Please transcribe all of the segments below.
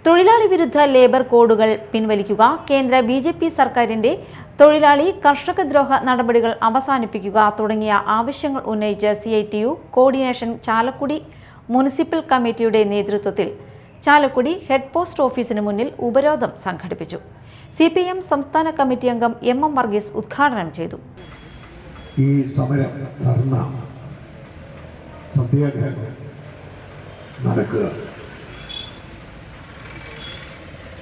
തൊഴിലാളി വിരുദ്ധ ലേബർ കോഡുകൾ പിൻവലിക്കുക, കേന്ദ്ര ബി.ജെ.പി. സർക്കാരിന്റെ തൊഴിലാളി കർഷകദ്രോഹ നടപടികൾ അവസാനിപ്പിക്കുക തുടങ്ങിയ ആവശ്യങ്ങൾ ഉന്നയിച്ച് CITU കോർഡിനേഷൻ ചാലക്കുടി മുനിസിപ്പൽ കമ്മിറ്റിയുടെ നേതൃത്വത്തിൽ ചാലക്കുടി ഹെഡ് പോസ്റ്റ് ഓഫീസിന് മുന്നിൽ ഉപരോധം സംഘടിപ്പിച്ചു. CPM സംസ്ഥാന കമ്മിറ്റി അംഗം M.M. വർഗീസ് ഉദ്ഘാടനം ചെയ്തു. ഈ സമരം സത്യാഗ്രഹം നടക്കുക.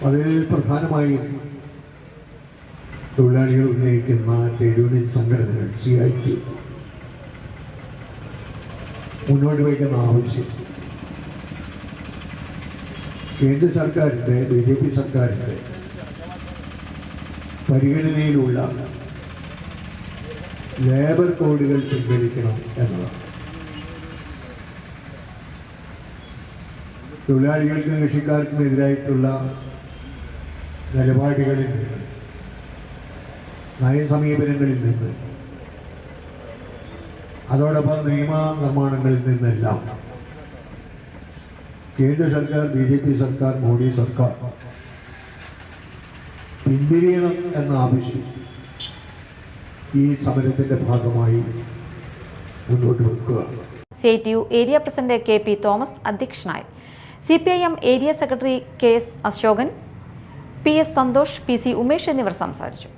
അതിൽ പ്രധാനമായും തൊഴിലാളികൾ ഉന്നയിക്കുന്ന ട്രേഡ് യൂണിയൻ സംഘടനകൾ CITU മുന്നോട്ട് വയ്ക്കുന്ന ആവശ്യം കേന്ദ്ര സർക്കാരിൻ്റെ BJP സർക്കാരിൻ്റെ പരിഗണനയിലുള്ള ലേബർ കോഡുകൾ പിൻവലിക്കണം എന്നതാണ്. തൊഴിലാളികൾക്കും കൃഷിക്കാർക്കും എതിരായിട്ടുള്ള നിലപാടുകളിൽ നിന്ന്, നയസമീപനങ്ങളിൽ നിന്ന്, അതോടൊപ്പം നിയമനിർമ്മാണങ്ങളിൽ നിന്നെല്ലാം കേന്ദ്ര സർക്കാർ, BJP സർക്കാർ, മോഡി സർക്കാർ പിന്തിരിയണം എന്ന ആവശ്യം ഈ സമരത്തിന്റെ ഭാഗമായി മുന്നോട്ട് വെക്കുക. CITU area president KP Thomas അധ്യക്ഷനായി. CPIM area secretary KS Ashokan, PS Santhosh, PC Umesh എന്നിവർ സംസാരിച്ചു.